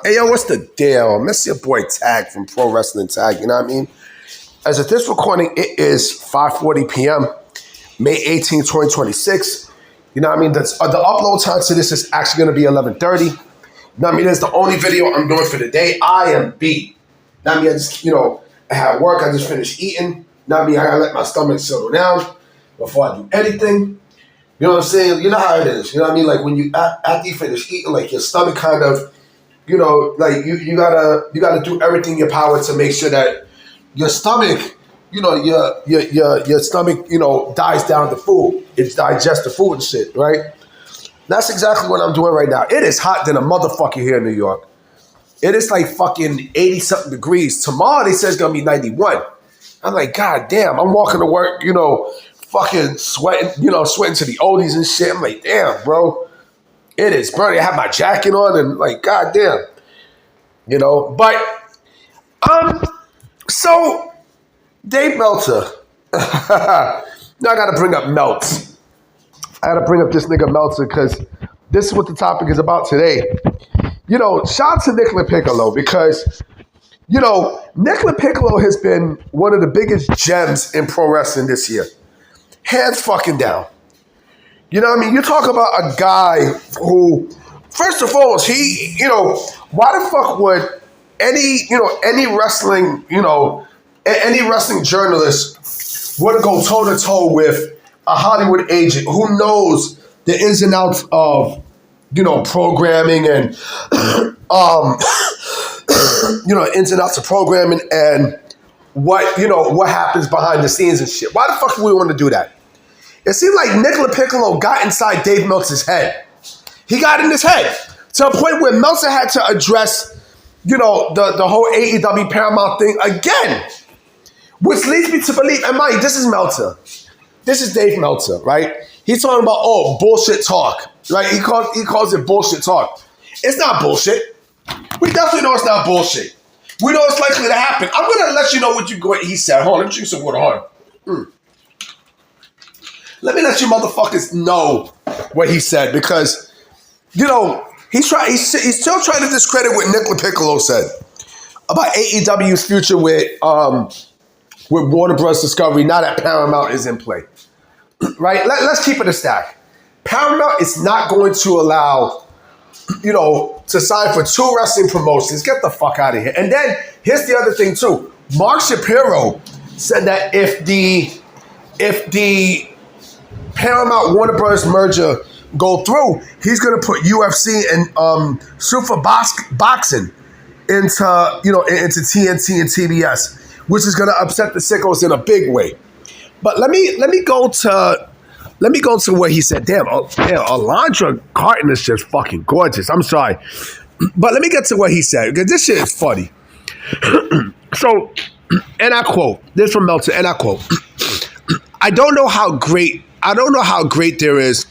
Hey, yo, what's the deal? Miss your boy Tag from Pro Wrestling Tag, you know what I mean? As of this recording, it is 5:40 p.m., May 18, 2026. You know what I mean? The upload time to this is actually going to be 11:30. You know what I mean? It's the only video I'm doing for the day. I am beat. You know what I mean? I just, I had work. I just finished eating. You know what I mean? I got to let my stomach settle down before I do anything. You know what I'm saying? You know how it is. You know what I mean? Like when you, after you finish eating, like your stomach kind of, like you gotta do everything in your power to make sure that your stomach, your stomach, dies down the food. It digests the food and shit, right? That's exactly what I'm doing right now. It is hot than a motherfucker here in New York. It is like fucking 80-something degrees. Tomorrow they say it's gonna be 91. I'm like, God damn, I'm walking to work, fucking sweating, sweating to the oldies and shit. I'm like, damn, bro. It is burning. I have my jacket on and like, God damn. But so Dave Meltzer. Now I gotta bring up Meltz. I gotta bring up this nigga Meltzer because this is what the topic is about today. Shout out to Nick Lopiccolo because Nick Lopiccolo has been one of the biggest gems in pro wrestling this year. Hands fucking down. You know what I mean? You talk about a guy who, first and foremost, he, why the fuck would any wrestling, any wrestling journalist would go toe to toe with a Hollywood agent who knows the ins and outs of, programming and, ins and outs of programming and what happens behind the scenes and shit. Why the fuck would we want to do that? It seemed like Nick Lopiccolo got inside Dave Meltzer's head. He got in his head to a point where Meltzer had to address, the whole AEW Paramount thing again, which leads me to believe, and mind, this is Meltzer. This is Dave Meltzer, right? He's talking about, bullshit talk, right? He calls it bullshit talk. It's not bullshit. We definitely know it's not bullshit. We know it's likely to happen. I'm going to let you know what he said. Hold on, let me drink some water. Hold on. Let me let you motherfuckers know what he said because, he's still trying to discredit what Nick Lopiccolo said about AEW's future with Warner Bros. Discovery now that Paramount is in play. Right? Let's keep it a stack. Paramount is not going to allow, to sign for 2 wrestling promotions. Get the fuck out of here. And then here's the other thing too. Mark Shapiro said that if the Paramount Warner Bros. Merger go through, he's going to put UFC and Super Boxing into TNT and TBS, which is going to upset the sickos in a big way. But let me go to what he said. Damn, Alondra Carton is just fucking gorgeous. I'm sorry, but let me get to what he said because this shit is funny. So, and I quote this from Meltzer, and I quote: I don't know how great there is,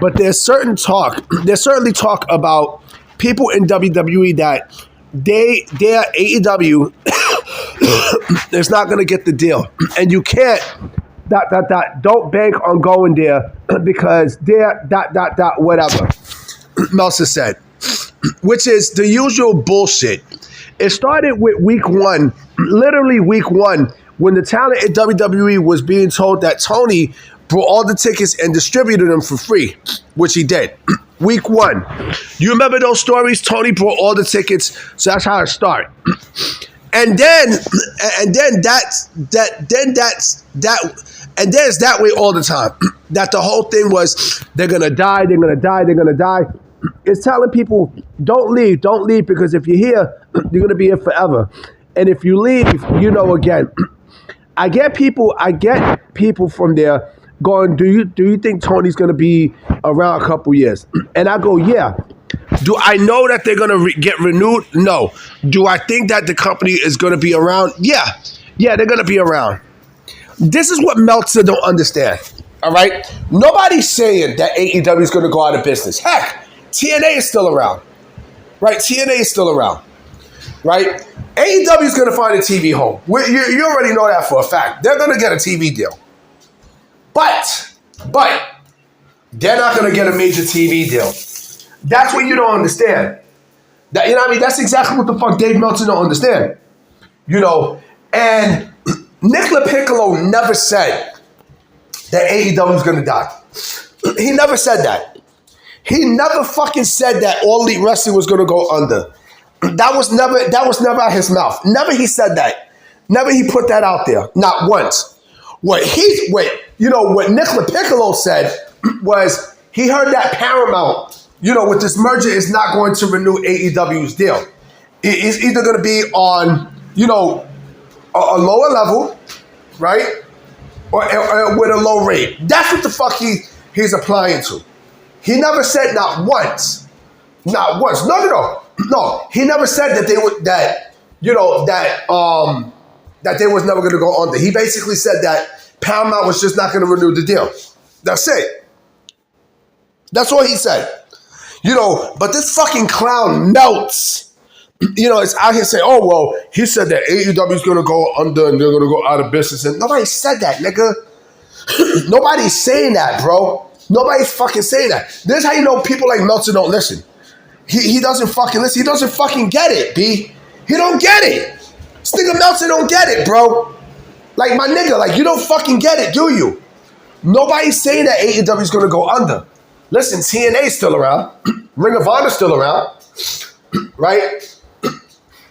but there's certainly talk about people in WWE that their AEW is not going to get the deal. And you can't, don't bank on going there because they're, whatever, Meltzer said, which is the usual bullshit. It started with literally week one, when the talent at WWE was being told that Tony brought all the tickets and distributed them for free, which he did. Week one. You remember those stories? Tony brought all the tickets, so that's how it started. And then it's that way all the time. That the whole thing was they're gonna die. It's telling people don't leave because if you're here, you're gonna be here forever. And if you leave, again. I get people from there going, do you think Tony's going to be around a couple years? And I go, yeah. Do I know that they're going to get renewed? No. Do I think that the company is going to be around? Yeah. Yeah, they're going to be around. This is what Meltzer don't understand, all right? Nobody's saying that AEW is going to go out of business. Heck, TNA is still around, right? TNA is still around, right? AEW is going to find a TV home. You already know that for a fact. They're going to get a TV deal. But they're not going to get a major TV deal. That's what you don't understand. That, you know what I mean? That's exactly what the fuck Dave Meltzer don't understand. You know, and Nick Lopiccolo never said that AEW is going to die. He never said that. He never fucking said that All Elite Wrestling was going to go under. That was never out his mouth. Never he said that. Never he put that out there. Not once. What Nick Lopiccolo said was he heard that Paramount, with this merger is not going to renew AEW's deal. It's either going to be on, a lower level, right? Or with a low rate. That's what the fuck he's applying to. He never said not once. Not once. No. He never said that they would that they was never gonna go under. He basically said that Paramount was just not gonna renew the deal. That's it. That's all he said. But this fucking clown Melts. It's out here saying, oh, well, he said that AEW is going to go under and they're going to go out of business. And nobody said that, nigga. Nobody's saying that, bro. Nobody's fucking saying that. This is how you know people like Meltzer don't listen. He doesn't fucking listen. He doesn't fucking get it, B. He don't get it. This nigga Meltzer don't get it, bro. Like, my nigga, like, you don't fucking get it, do you? Nobody's saying that AEW is going to go under. Listen, TNA's still around. Ring of Honor's still around. Right?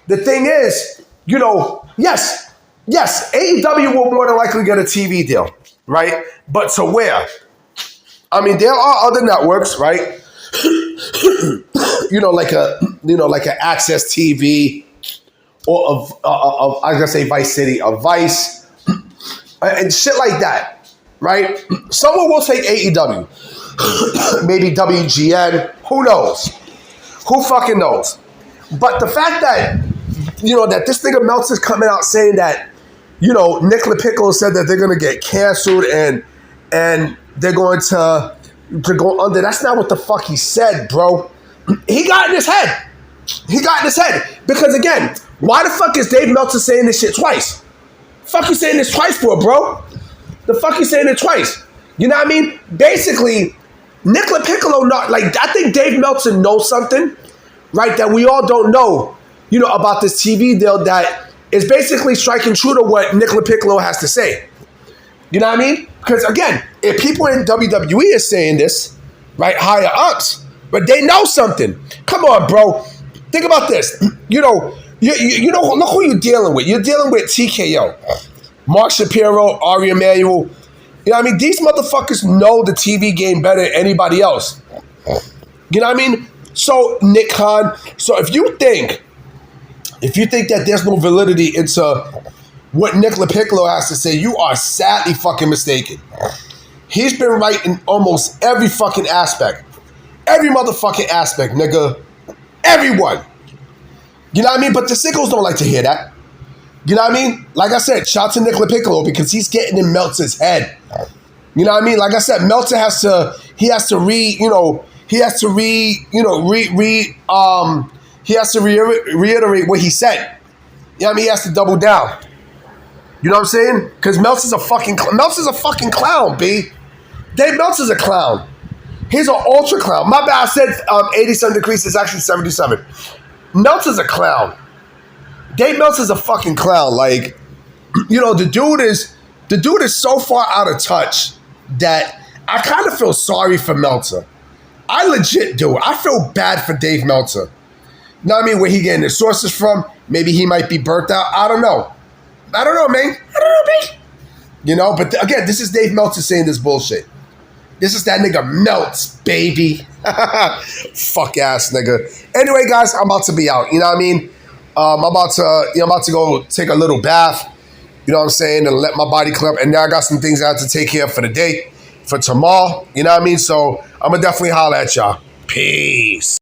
The thing is, yes, AEW will more than likely get a TV deal, right? But to where? I mean, there are other networks, right? like an Access TV, or of I was gonna say Vice City, of Vice, and shit like that, right? Someone will take AEW, maybe WGN. Who knows? Who fucking knows? But the fact that that this nigga Meltzer's coming out saying that, Nick Lopiccolo said that they're gonna get canceled and they're going to go under. That's not what the fuck he said, bro. He got in his head. Because again, why the fuck is Dave Meltzer saying this shit twice? Fuck you saying this twice for, bro? The fuck you saying it twice? You know what I mean? Basically, Nick Lopiccolo, I think Dave Meltzer knows something, right, that we all don't know, about this TV deal that is basically striking true to what Nick Lopiccolo has to say. You know what I mean? Because again, if people in WWE are saying this, right, higher ups, but they know something. Come on, bro. Think about this. Look who you're dealing with. You're dealing with TKO, Mark Shapiro, Ari Emanuel. You know what I mean? These motherfuckers know the TV game better than anybody else. You know what I mean? So, Nick Khan, so if you think that there's no validity into what Nick Lopiccolo has to say, you are sadly fucking mistaken. He's been right in almost every fucking aspect. Every motherfucking aspect, nigga. Everyone. You know what I mean? But the sickos don't like to hear that. You know what I mean? Like I said, shout to Nick Lopiccolo because he's getting in Meltzer's head. You know what I mean? Like I said, Meltzer has to reiterate what he said. You know what I mean? He has to double down. You know what I'm saying? Because Meltzer's a fucking clown, B. Dave Meltzer's a clown. He's an ultra clown. My bad, I said 87 degrees is actually 77. Meltzer's a clown. Dave Meltzer's a fucking clown. Like, the dude is so far out of touch that I kind of feel sorry for Meltzer. I legit do. I feel bad for Dave Meltzer. You know what I mean? Where he getting his sources from? Maybe he might be burnt out. I don't know, man. But again, this is Dave Meltzer saying this bullshit. This is that nigga Melts, baby. Fuck ass nigga. Anyway, guys, I'm about to be out. You know what I mean? I'm about to go take a little bath. You know what I'm saying? And let my body clear up. And now I got some things I have to take care of for the day, for tomorrow. You know what I mean? So I'm going to definitely holler at y'all. Peace.